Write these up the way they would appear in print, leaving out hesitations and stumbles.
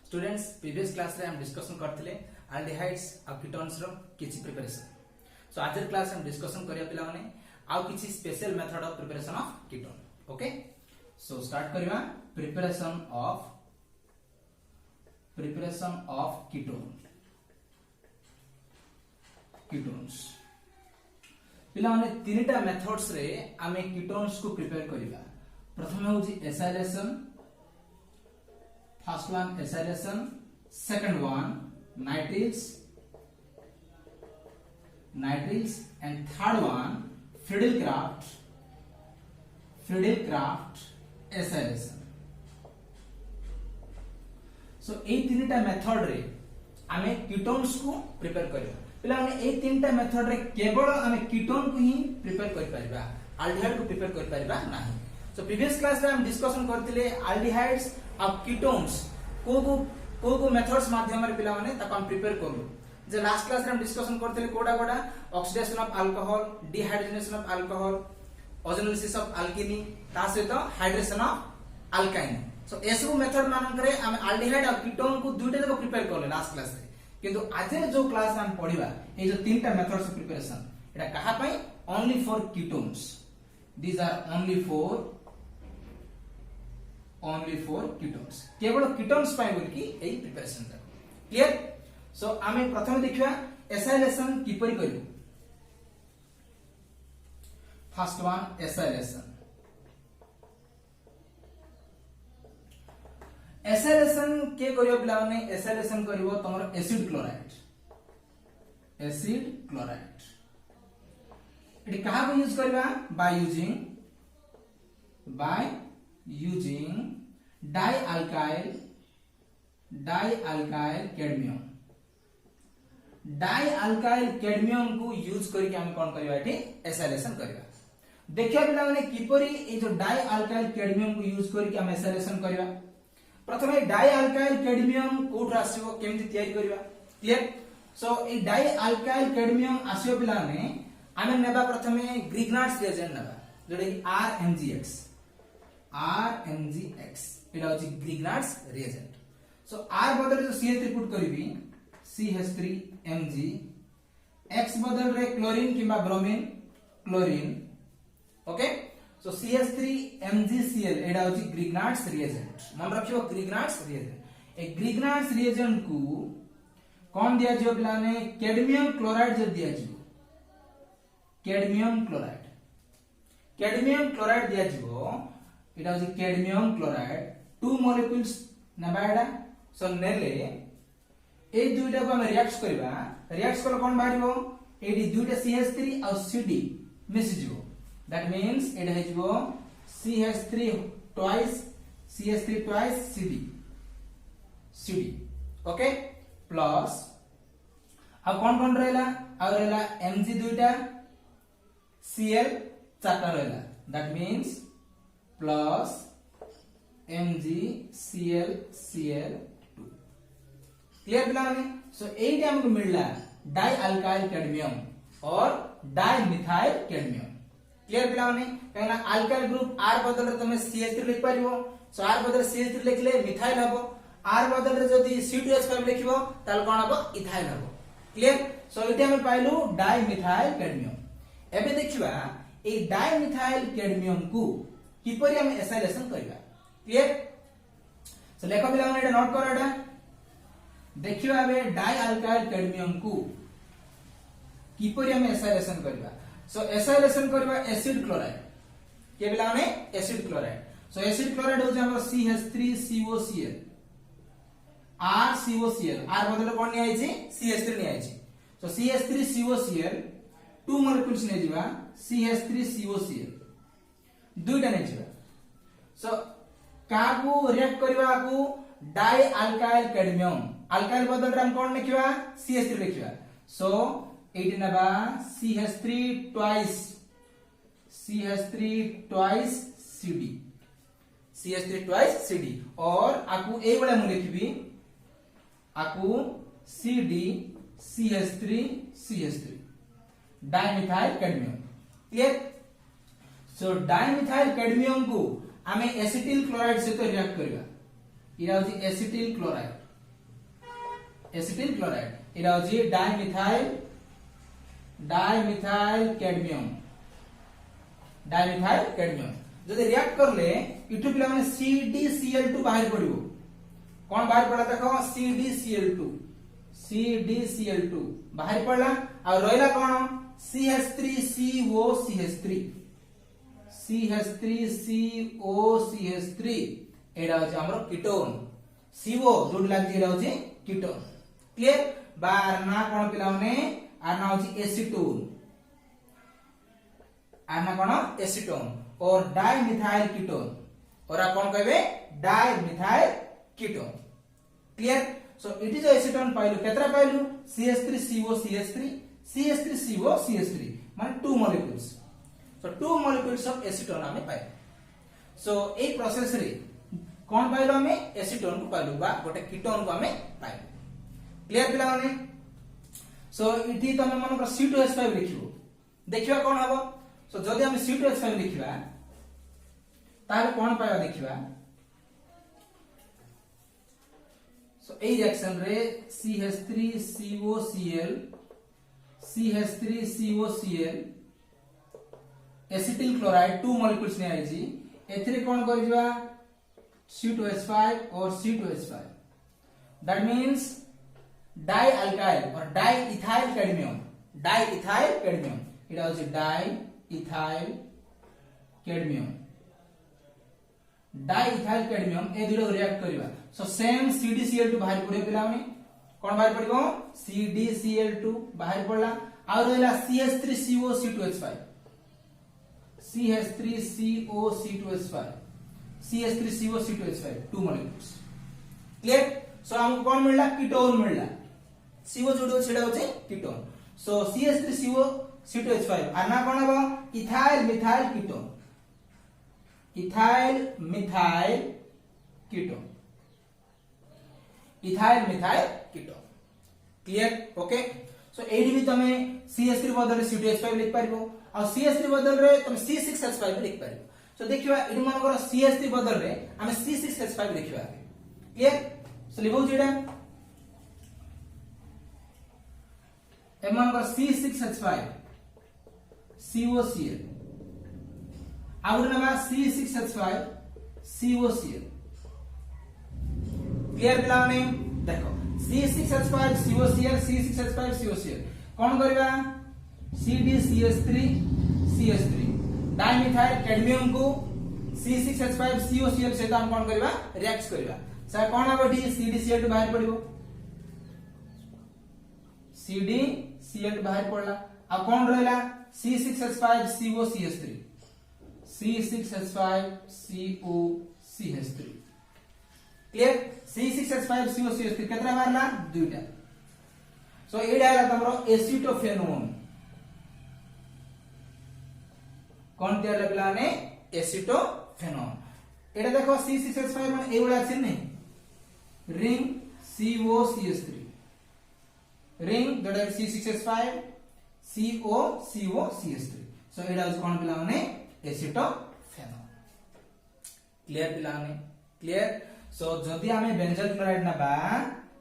Students previous class रे हम discussion करथिले एल्डिहाइड्स आ कीटोन्स रो किछि प्रिपरेशन। सो आज क्लास हम डिस्कशन करिया पिला माने आ किछि special method of preparation of ketone. Okay, so start करिवा प्रिपरेशन ऑफ कीटोन्स। पिला माने तीनटा मेथड्स रे आमे कीटोन्स को प्रिपेयर करिवा। प्रथम होछि acylation, first one acylation, second one nitriles and third one Friedel Craft acylation. So ए तीनटा मेथड रे आमे कीटोन्स को प्रिपेयर करिवा। पिला माने ए तीनटा मेथड रे केवल आमे कीटोन को ही प्रिपेयर करि परिबा, एल्डिहाइड को प्रिपेयर करि परिबा नाही। सो प्रीवियस क्लास रे हम डिस्कशन करथिले एल्डिहाइड्स और कीटोन्स को मेथड्स माध्यम रे पिला माने ताको हम प्रिपेयर करलु। जे लास्ट क्लास रे हम डिस्कशन करथिले कोडा oxidation of alcohol, dehydrogenation of alcohol, ozonolysis of alkene, ता सहित हाइड्रेशन ऑफ अल्काइन। सो एसबु मेथड मानन रे हम एल्डिहाइड और कीटोन को दुइटा जको प्रिपेयर करले लास्ट क्लास रे। किंतु आज जो क्लास हम पढिबा ए जो तीनटा मेथड्स प्रिपरेशन एटा कहा पई only for ketones. These are only for ketones, केवल कीटोन्स पाए बोल की एई प्रिपरेशन ता क्लियर। सो आमे प्रथम देखिबा एसाइलेशन किपरि करियो। फर्स्ट वन एसाइलेशन के करियो पिला माने एसाइलेशन करिवो तमर एसिड क्लोराइड इट कहा को यूज करबा बाय यूजिंग डाइअल्काइल कैडमियम को यूज करके हम कोन करबा एठी एसाइलेशन करबा। देखिया पिला माने किपरि ए जो डाइअल्काइल कैडमियम को यूज करके हम एसाइलेशन करबा। प्रथमे डाइअल्काइल कैडमियम कोठ आसीबो केमति तयारी करबा क्लियर। सो ए डाइअल्काइल कैडमियम आसीबो पिला माने आमे नेबा प्रथमे ग्रिग्नार्ड्स रिएजेंट नेबा जोडे RMgX एटा होची ग्रिग्नार्ड्स रिएजेंट। सो R बदल जो CH3 पुट करबी CH3Mg, X बदल रे क्लोरीन किबा क्लोरीन। ओके, सो CH3MgCl एटा होची ग्रिग्नार्ड्स रिएजेंट। मन रखियो ग्रिग्नार्ड्स रिएजेंट। ए ग्रिग्नार्ड्स रिएजेंट को कोन दिया जियो पिलाने कैडमियम क्लोराइड जो दिया जियो, कैडमियम क्लोराइड दिया जियो। इटा होची कैडमियम क्लोराइड 2 मॉलिक्यूल्स नबाडा। सो नेले ए दुइटा को हम रिएक्ट करला कोन बारिबो एडी दुइटा CH3 और CD मिस जिवो। दैट मींस एटा हे जिवो CH3 twice CD। Okay, plus अब कोन रहला Mg दुइटा, Cl चारटा रहला। That means plus MgCl2 clear पिला माने। सो एटी हमको मिलला डाइअल्काइल कैडमियम और डाइमिथाइल कैडमियम। क्लियर पिला माने कहना अल्काइल ग्रुप R बदल रे तमे CH3 लिख पारिबो। सो R बदल CH3 लिखले मिथाइल हबो, R बदल रे जदी C2H5 लिखिबो ताल कोन हबो इथाइल हबो। क्लियर। सो एटी हम पाइलु डाइमिथाइल कैडमियम। एबे देखिबा ए डाइमिथाइल कैडमियम को किपरि हम एसाइलेशन करबा क्लियर। सो लेखो पिला माने एटा नोट करो। एटा देखिबा बे डाइअल्काइल कैडमियम को किपरि हम एसाइलेशन करबा। सो एसाइलेशन करबा एसिड क्लोराइड के पिला माने एसिड क्लोराइड। सो एसिड क्लोराइड हो जाबो CH3COCl RCOCl, R बदले कोन नि आइछि CH3 नि आइछि। सो CH3COCl 2 मॉलिक्यूल्स ने जिबा CH3COCl दुइटा ने जिबा। सो कागु रिएक्ट करबा को डाइअल्काइल कैडमियम, अल्काइल बदल रे हम कोन लिखिबा CH3 लिखिबा। सो एटी नबा CH3 ट्वाइस CD और आकु ए बडा मु लिखिबी आकु CDCH3 डाइमिथाइल कैडमियम क्लियर। सो डाइमिथाइल कैडमियम को आमे एसिटिल क्लोराइड से तो रिएक्ट करबा। इरा होची एसिटिल क्लोराइड एसिटिल क्लोराइड एटा होची डाइमिथाइल कैडमियम जदि रिएक्ट करले इठु पिला माने CdCl2 बाहर पड़िबो कोन बाहर पड़ा देखो CdCl2 बाहर पड़ला आ रहला कोन CH3COCH3 एडा होची हमरो कीटोन CO जोड लाग जेरा होची कीटोन क्लियर बार ना कोन पिला माने आर ना होची एसीटोन आर ना कोन एसीटोन और डाइमिथाइल कीटोन और आ कोन कहबे dimethyl ketone clear so it is acetone पाइलु केतरा पाइलु CH3COCH3 माने 2 molecules so 2 molecules of acetone हमें पाइलु सो ए प्रोसेस रे कोन पाइलु हमें एसीटोन को पाइलु बा गोटे कीटोन को हमें पाइलु क्लियर पिला माने सो इठी तमे मन पर C2H5 लिखिबो देखिबा कोन हबो सो जदि हम C2H5 लिखिबा ताले कोन पाइबा देखिबा सो ए रिएक्शन रे CH3COCl एसिटिल क्लोराइड 2 मॉलिक्यूल्स ने आइजी एथिरे कोन करजिबा C2H5 और C2H5 that means die alkyl और डाई इथाइल कैडमियम इटा होची डाई इथाइल कैडमियम ए दुडो रिएक्ट करिबा सो सेम CdCl2 बाहर पड़े पिला माने कोन बाहर पड़िबो CdCl2 बाहर पड़ला आ रहला CH3COC2H5 2 मॉलिक्यूल्स क्लियर सो हमको कोन मिलला कीटोन मिलला CO जोडो छेडा होचे कीटोन सो CH3COC2H5 आ ना कोन हबो ethyl methyl ketone clear okay so एडी भी तमे CH3 बदल C2H5 लिख पारिबो आ CH3 बदल रे तमे C6H5 लिख पारिबो सो देखिबा एडी मनकर CH3 बदल रे हमें C6H5 लिखिबा क्लियर सो लिखौ जेडा ए मनकर C6H5 COCl आउर नबा C6H5 COCl क्लियर पिला माने देखो C6H5 COCl कोन करबा CdCH3 CH3 डाइमिथाइल कैडमियम को C6H5 COCl से हम कोन करबा रिएक्ट करबा सर कोन आबडी CdCl2 बाहर पड़िबो CdCl2 बाहर पड़ला आ कोन रहला C6H5 COCH3 C6H5 clear C6H5 COCH3 केतरा मारला दुईटा सो एडा आला तमरो एसिटोफेनोन कोन ते लगला ने एसिटोफेनोन एडा देखो C6H5 माने ए वाला चिन्ह नहीं ring COCH3 ring that is C6H5 COCH3 so एडा इज कोन पिला माने एसिटोफेनोन क्लियर पिला माने क्लियर सो जदि हमें बेंजल क्लोराइड नबा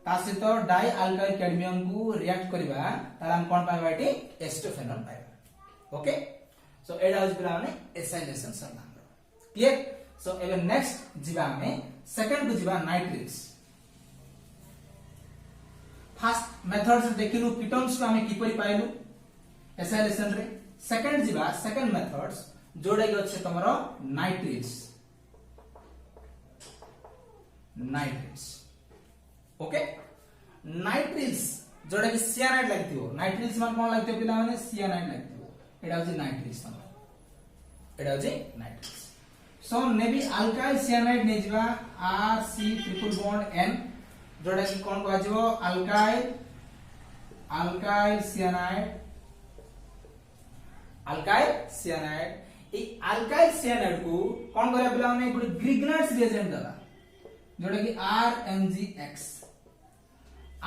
ता सहित डाई अल्काइल कैडमियम को रिएक्ट करबा तार हम कोन पाइबा एटी एसिटोफेनोन पाइबा ओके सो एडा इज पिला माने एसाइलेशन संधान क्लियर सो एबे नेक्स्ट जिबा हमें सेकंड को जिबा नाइट्रिक्स फर्स्ट मेथड से देखिलु कीटोन्स को हमें किपरि पाइलु एसाइलेशन रे सेकंड जिबा सेकंड मेथड्स जोडा के अछि तमरो नाइट्रिल्स ओके नाइट्रिल्स जोडा कि सियानाइड लागथिबो नाइट्रिल्स मान कोन लागथिबो पिला माने सियानाइड लागथिबो एडा होची नाइट्रिल्स एडा होची नाइट्रिल्स सो नेबी अल्काइल सियानाइड ने जिबा RC ट्रिपल बॉन्ड N जोडा कि कोन को आजिबो अल्काइल सियानाइड ए अल्काइल सियानाइड को कोन करे पिला माने गुड ग्रिग्नाइट्स रिएजेंट दला जोडा कि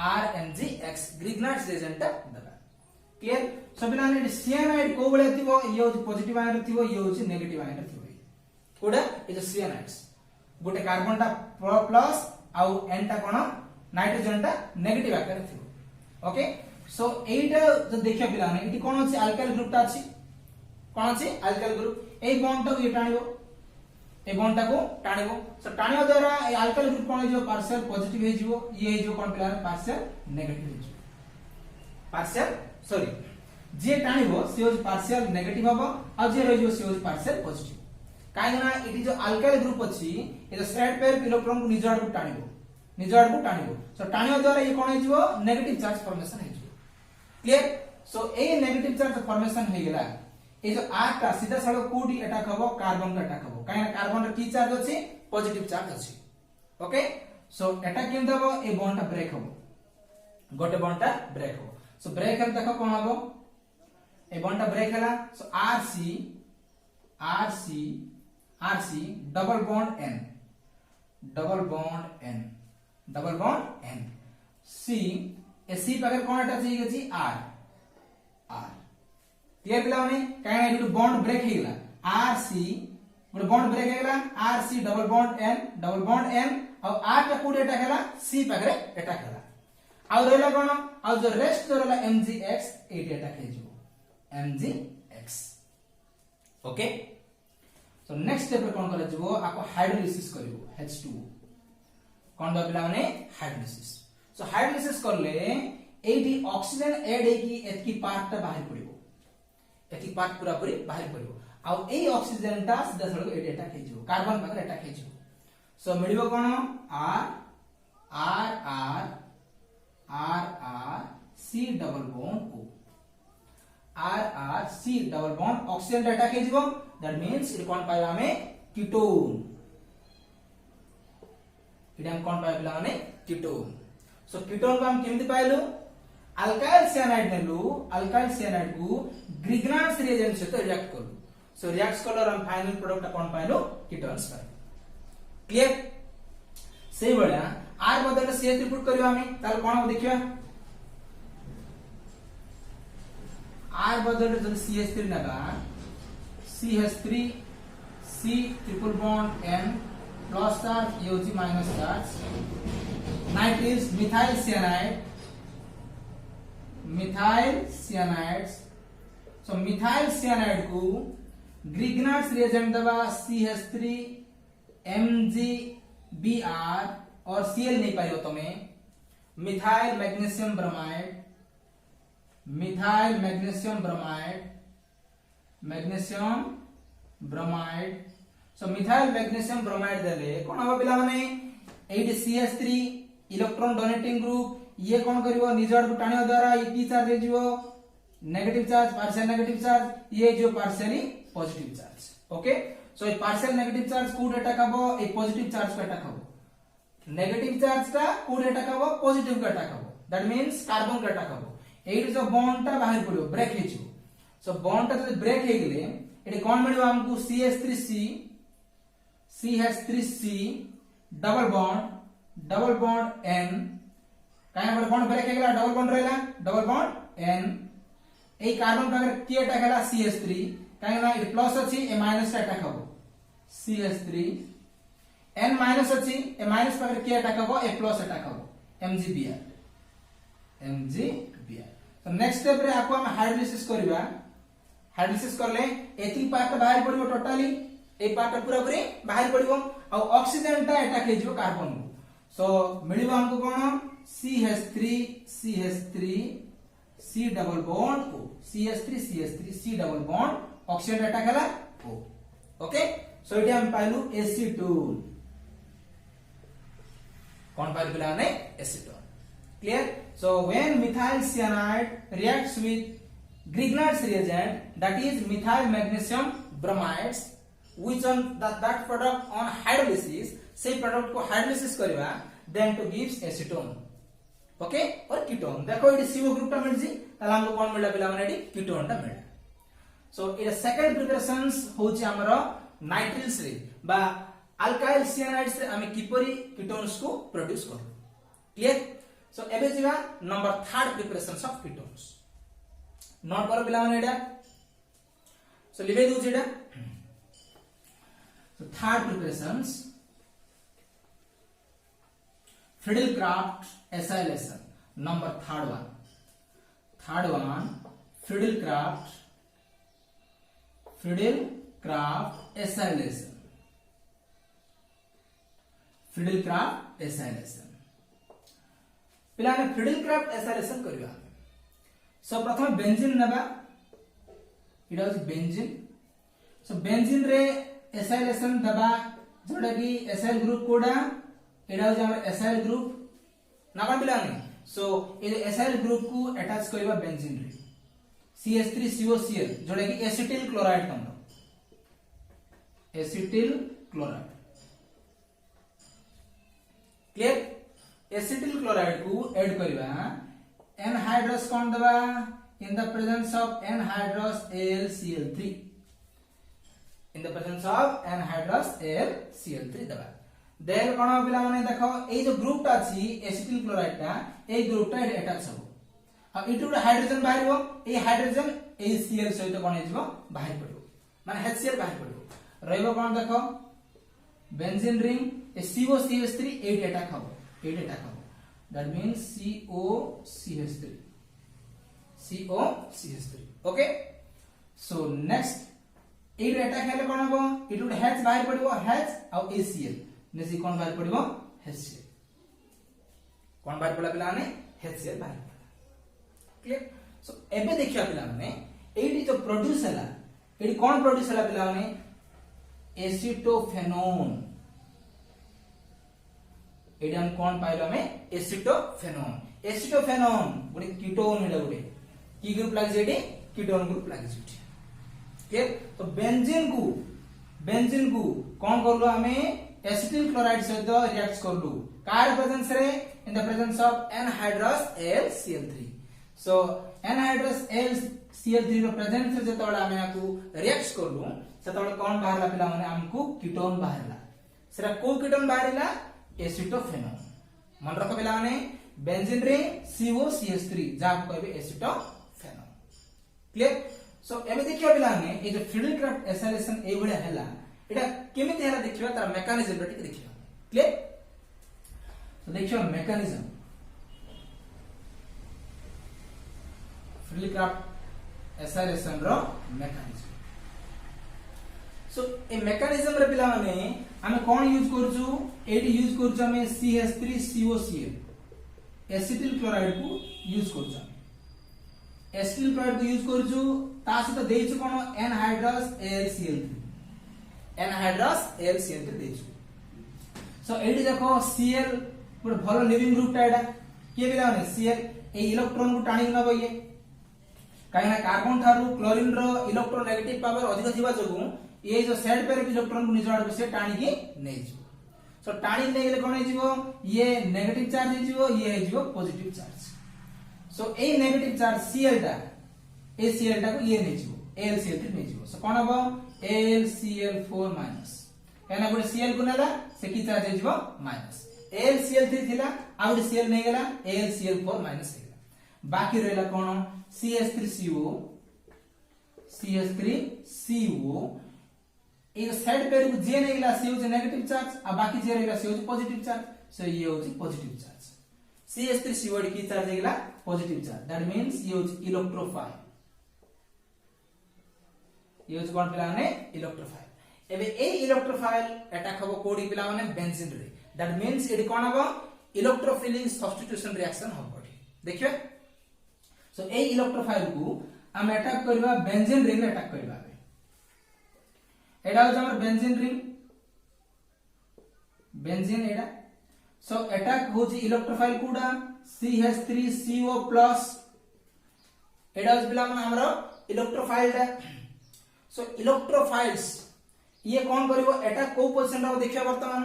RMGX ग्रिग्नाइट्स रिएजेंट दला क्लियर सब पिला ने सियानाइड को बळे थिबो ये पॉजिटिव आयन थिबो ये होची नेगेटिव आयन थिबो कोडा ए जो सियानाइड्स गोटे कार्बन ता प्लस आउ एन ता कोन नाइट्रोजन टा नेगेटिव आकार थिबो ओके सो एटा जो देखियो पिला ने इटी कोन अछि अल्काइल ग्रुप टा अछि कोन अछि अल्काइल ग्रुप ए बॉन्ड टा ये टाणिबो ए बॉन्ड टा को टाणिबो सो टाणियो द्वारा ए अल्काइल ग्रुप कोन जो पार्शियल पॉजिटिव हे जिवो ये जो कोन पिला पार्शियल नेगेटिव हे जिवो पार्शियल सॉरी जे टाणिबो से हो पार्शियल नेगेटिव हबो आ जे रहि जो से हो पार्शियल पॉजिटिव काहे ना इटी जो अल्काइल ग्रुप अछि ए जो स्ट्रेट पेयर इलेक्ट्रॉन को निज आड़ को टाणिबो सो टाणियो द्वारा ये कोन हे जिवो नेगेटिव चार्ज फॉर्मेशन हे जिवो क्लियर सो ए नेगेटिव चार्ज फॉर्मेशन हे गेला ए जो आर टा सीधा सड़क कोडी अटैक हबो कार्बन का अटैक हबो काहे ना कार्बन रे की चार्ज अछि पॉजिटिव चार्ज अछि ओके सो अटैक केम दबो ए बॉन्ड टा ब्रेक हबो गोटे बॉन्ड टा ब्रेक हबो सो ब्रेक हेल देखो कोन हबो ए बॉन्ड टा ब्रेक हला so R C double bond N C ए सी पाकर कोन अटैच हे गछि आर क्लियर पिला माने काहे ना बॉन्ड ब्रेक हे गेला आरसी गोटे बॉन्ड ब्रेक हे गेला आरसी डबल बॉन्ड एन और आर टा कोडी अटैक हला सी पाकर अटैक हला आ रहला कोन आ जो रेस्ट जो रहला mgx 8 अटैक हे जो mgx okay so next step रे कोन करे जबो आपको हाइड्रोलिसिस करिवो H2O कोन दो पिला माने हाइड्रोलिसिस सो हाइड्रोलिसिस करले एटी ऑक्सीजन ऐड हे की एतकी पार्ट ता बाहर पड़िबो एतकी पार्ट पूरा पूरी बाहर पड़िबो आ एई ऑक्सीजन ता सीधा सळको एटी अटैक हे जो कार्बन पाकर अटैक हे जो सो मिलिबो कोन R C double bond O R C double bond oxygen attack हे जिवो दैट मींस इट कोन पाइला में कीटोन इट हम कोन पाइला माने कीटोन सो कीटोन को हम केमति पाइलु अल्काइल साइनाइड नेलु अल्काइल साइनाइड को ग्रिग्नास रिएजेंट से तो रिएक्ट करलु सो रिएक्ट करलो हम फाइनल प्रोडक्ट कोन पाइलु कीटोन्स पाइलु क्लियर सेही बळा आर बदले CH3 पुट करियो हमें ताल कोन देखियो आर बदले जब CH3 Naga CH3 C triple bond N plus charge ये होची माइनस चार्ज नाइट्रिस मिथाइल साइनाइड सो मिथाइल साइनाइड को ग्रिग्नास रिएजेंट दबा CH3 MgBr और Cl नहीं पाइयो तुम्हें methyl magnesium bromide so methyl magnesium bromide देले कोन हबो पिला माने 8 CH3 इलेक्ट्रॉन डोनेटिंग ग्रुप ये कोन करिवो निजड को टाणियो द्वारा ये की चार्ज जेजिवो negative charge partial negative charge ये जो partially positive charge okay so ये पार्शियल नेगेटिव चार्ज कोड अटैक हबो ए पॉजिटिव चार्ज को अटैक हबो नेगेटिव चार्ज टा कोड अटैक हबो पॉजिटिव का अटैक हबो दैट मींस कार्बन का अटैक हबो एट जो बॉन्ड टा बाहर पड़ो ब्रेक हे जो सो बॉन्ड टा जब ब्रेक हे गेले एटी कोन मिलबो हमको CH3C डबल बॉन्ड N काहे पर बॉन्ड ब्रेक हे गेला डबल बॉन्ड रहला डबल बॉन्ड N ए कार्बन पाकर की अटैक हला CH3 काहे ना ए प्लस अछि ए माइनस अटैक हबो CH3 N माइनस अछि ए माइनस पाकर की अटैक हबो ए प्लस अटैक हबो MgBr तो नेक्स्ट स्टेप रे आपको हम हाइड्रोलिसिस करबा हाइड्रोलिसिस करले एथी पार्ट बाहर पड़िबो टोटली ए पार्ट पूरा पूरी बाहर पड़िबो आ ऑक्सीजन टा अटैक हे जिवो कार्बन को सो मिलिबो हमको कोन CH3 C double bond O CH3 C double bond oxygen attack हला O ओके सो इटी हम पाइलु एसीटोन कोन पाइलु बिला ने acetone clear so when methyl cyanide reacts with Grignard's reagent that is methyl magnesium bromides which on that product on hydrolysis say product को hydrolysis करबा then to gives acetone okay और ketone देखो ये CO group टा मिलजी ताला हमको कोन मिलला पिला माने ketone टा मिलला so ये सेकंड प्रिपरेशंस होची हमरो नाइट्रिल्स रे बा अल्काइल साइनाइड से हम किपरि कीटोन्स को प्रोड्यूस करू क्लियर सो एबे जिवा number third preparations of ketones note करो पिला माने एडा सो लिखे दउ जेडा so third preparations Fiddlecraft SI lesson number third one Fiddlecraft SI lesson पिलाने Fiddlecraft SI lesson करिया सो प्रथम बेंजीन नबा इटा होची बेंजीन सो बेंजीन रे SI lesson दबा जोटा कि SI ग्रुप कोडा एडा होची हमर SI ग्रुप ना कोन पिलाने सो ए SI ग्रुप को अटैच करबा बेंजीन रे CH3COCl जोटा कि एसिटिल क्लोराइड तम acetyl chloride clear acetyl chloride को ऐड करबा एनहाइड्रस कोन दबा इन the presence of anhydrous AlCl3 in the presence of anhydrous AlCl3 दबा देन कोन पिला माने देखो ए जो ग्रुप ता छी एसिटिल क्लोराइड ता ए ग्रुप ता अटैच हो अब इटु हाइड्रोजन बाहरिबो ए हाइड्रोजन ACl सहित कोन हेजबो बाहर पड़िबो माने HCl बाहर पड़िबो रहइबो कोन देखो बेंजीन रिंग ए COCH3 8 अटैक हो that means COCH3 okay so next 8 attack हेले कोन हबो इटु H बाहर पड़िबो H आ ACl नेसी कोन बाहर पड़िबो HCl कोन बाहर पड़ा पिला ने HCl बाहर पड़ा क्लियर सो एबे देखिया पिला माने एडी जो प्रोड्यूस हला एडी कोन प्रोड्यूस हला पिला माने एसिटोफेनोन एडी हम कोन पाइलो हमें एसिटोफेनोन गुडी कीटोन हेला गुडी की ग्रुप लागी जेडी कीटोन ग्रुप लागी जेडी क्लियर तो बेंजीन को कोन करलो हमें एसिटिल क्लोराइड सहित रिएक्ट करलु कार प्रेजेंस रे in the presence of anhydrous AlCl3 so anhydrous AlCl3 रो प्रेजेंस रे जतोला हमें आकु रिएक्ट करलु सेतोला कोन बाहरला पिला माने हमकु कीटोन बाहरला सेरा को कीटोन बाहरला एसिटोफेनोन मन रखो पिला माने बेंजीन रे COCH3 जा कहबे एसिटोफेनोन क्लियर सो एबे देखियो पिला माने ए जो Fiddlecraft SI lesson ए बळे हला एटा केमिति हला देखियो तार मेकानिज्म रे टिक देखियो क्लियर तो देखियो मेकानिज्म Fiddlecraft SI lesson रो मेकानिज्म सो ए मेकानिज्म रे पिला माने हम कोन यूज करछु एडी यूज करछु हम CH3COCl एसिटिल क्लोराइड को यूज करछु एसिटिल क्लोराइड को यूज करछु ता सहित देइछु कोन एनहाइड्रस AlCl3 देइछु सो एडी देखो Cl गुड भलो लिविंग ग्रुप टा एडा के बिला माने Cl ए इलेक्ट्रॉन को टाणी नबो ये काहेना कार्बन थारु क्लोरीन रो इलेक्ट्रोनेगेटिव पावर अधिक थिबा जगु ये जो साइड पेयर इलेक्ट्रॉन को निज आड़ से टाणी के नै जिवो सो टाणी नै गेले कोन जिवो ये नेगेटिव चार्ज हे जिवो ये हे जिवो पॉजिटिव चार्ज सो ए नेगेटिव चार्ज Cl टा को ये नै जिवो AlCl3 नै जिवो सो कोन हबो AlCl4 माइनस एना गुड Cl को नेला से की चार्ज हे जिवो माइनस AlCl3 थिला आ गुड Cl नै गेला AlCl4 माइनस हे गेला बाकी रहला कोन CH3CO ए साइड पेयर को जे नै गेला से होचे नेगेटिव चार्ज आ बाकी जे रहला से होचे पॉजिटिव चार्ज सो ये होचे पॉजिटिव चार्ज CH3CO की चार्ज हे गेला पॉजिटिव चार्ज दैट मींस ये होचे इलेक्ट्रोफाइल ये होचे कोन पिला माने इलेक्ट्रोफाइल एबे ए इलेक्ट्रोफाइल अटैक हबो कोडी पिला माने बेंजीन रे दैट मींस एडी कोन हबो इलेक्ट्रोफिलिंग सब्स्टिट्यूशन रिएक्शन हबो देखियो सो ए इलेक्ट्रोफाइल को हम अटैक करबा बेंजीन रिंग रे अटैक करबा एडा हो हमर बेंजीन रिंग बेंजीन एडा सो अटैक हो जी इलेक्ट्रोफाइल कोडा CH3CO+ एडा हो बिला मन हमरो इलेक्ट्रोफाइल दा सो इलेक्ट्रोफाइल्स ये कोन करिवो अटैक को पोजीशन रा देखिया वर्तमान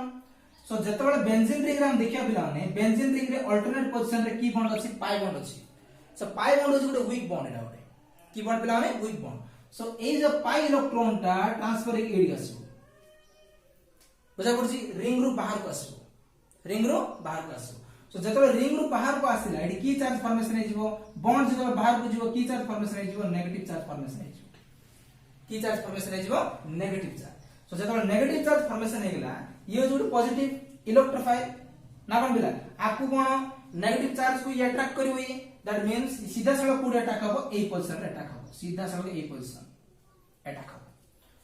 सो जतबेले बेंजीन रिंग रे हम देखिया बिला ने बेंजीन रिंग रे अल्टरनेट पोजीशन रे की बॉन्ड अछि पाई बॉन्ड अछि सो पाई बॉन्ड अछि गुटे वीक बॉन्ड एडा गुटे की बॉन्ड पिला ने वीक बॉन्ड सो ए जो पाई इलेक्ट्रॉन टा ट्रांसफर एक एडी आसो बुझा पड़छि रिंग रू बाहर को आसो सो जतबे रिंग रू बाहर को आसिला एडी की चार्ज फॉर्मेशन हे जिवो बॉन्ड जतबे बाहर को जिवो की चार्ज फॉर्मेशन हे जिवो नेगेटिव चार्ज फॉर्मेशन हे जिवो की चार्ज फॉर्मेशन हे जिवो नेगेटिव चार्ज सो जतबे नेगेटिव चार्ज फॉर्मेशन हे गेला ये जो पॉजिटिव इलेक्ट्रोफाइल ना कोन बिला आपको कोन नेगेटिव चार्ज को ये अट्रैक्ट करिवो ये दैट मींस सीधा सड़क कोड अटैक हो ए पोजीशन रे अटैक हो सीधा सड़क ए पोजीशन अटैक हो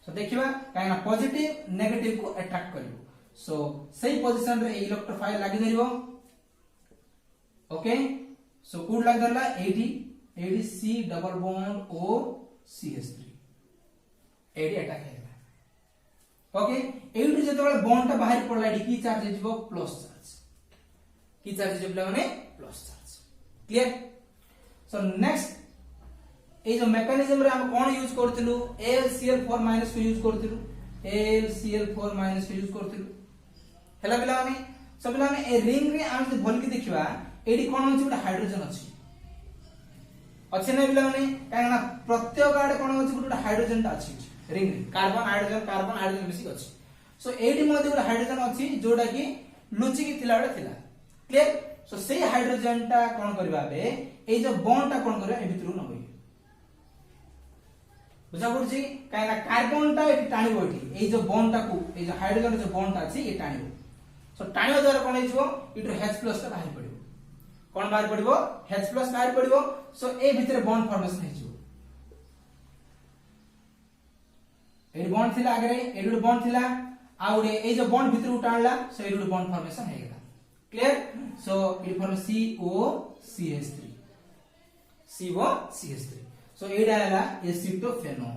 सो देखिबा काइना पॉजिटिव नेगेटिव को अट्रैक्ट करिवो सो सही पोजीशन रे इलेक्ट्रोफाइल लागि धरिवो ओके सो कोड लागि धरला एडी C double bond O CH3 एडी अटैक हेला ओके एडी जेतबेले बॉन्ड ता बाहर पड़ला एडी की चार्ज जेबो प्लस चार्ज की चार्ज जेबला माने plus charge clear so next ए जो मेकानिज्म रे हम कोन यूज करथिलु AlCl4- को यूज करथिलु AlCl4- को यूज करथिलु हेला बिला माने सब बिला माने ए रिंग रे हम जे भल के देखिबा एडी कोन होछि गोटे हाइड्रोजन अछि अच्छे ना पिला माने काहेना प्रत्येक आडे कोन होछि गोटे हाइड्रोजन ता अछि रिंग कार्बन हाइड्रोजन मिसी अछि सो एडी मध्ये गोटे हाइड्रोजन अछि जोडा कि लुचि कि थिला बेले थिला क्लियर सो से हाइड्रोजन ता कोन करबा बे ए जो बॉन्ड ता कोन करबा ए भितरु न होई बुझा पड़छि काहेना कार्बन ता एटी टाणिबो एटी ए जो बॉन्ड ता को ए जो हाइड्रोजन जो बॉन्ड ता अछि ए टाणिबो सो टाणिबा द्वारा कोन हिजबो इटु H+ ता बाहर पड़िबो कोन बाहर पड़िबो H+ बाहर पड़िबो सो ए भितरे बॉन्ड फॉर्मेशन हिजबो एडी बॉन्ड थिला आगे एडी बॉन्ड थिला आउडे ए जो बॉन्ड भितर उठाणला सो एडी बॉन्ड फॉर्मेशन हे गेला क्लियर सो एडी फॉर्म COCH3 COCH3 सो एडा हला एसिटोफेनोन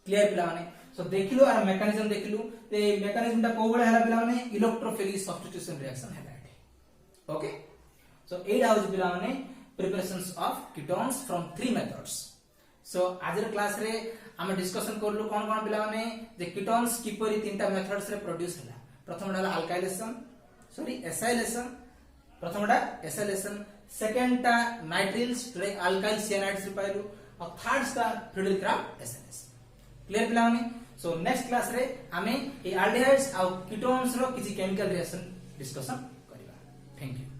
क्लियर पिला माने सो देखिलो आर मेकानिज्म देखिलो ते मेकानिज्म ता कोबळे हला पिला माने इलेक्ट्रोफिलिक सब्स्टिट्यूशन रिएक्शन हेला ओके सो एडा होज पिला माने preparations of ketones from 3 methods so आज क्लास रे हम डिस्कशन करलु कोन कोन पिला माने जे कीटोन्स किपरि तीनटा मेथड्स रे प्रोड्यूस होला प्रथमटा अल्काइलेशन सॉरी एसाइलेशन प्रथमटा एसाइलेशन सेकंडटा नाइट्रिल्स रे अल्काइल सियानाइड्स रे पाइलु और थर्ड टा फ्लूइड एसएनएस क्लियर पिला माने सो नेक्स्ट क्लास रे हमें ए एल्डिहाइड्स और कीटोन्स रो किछि केमिकल रिएक्शन डिस्कशन करिबा थैंक यू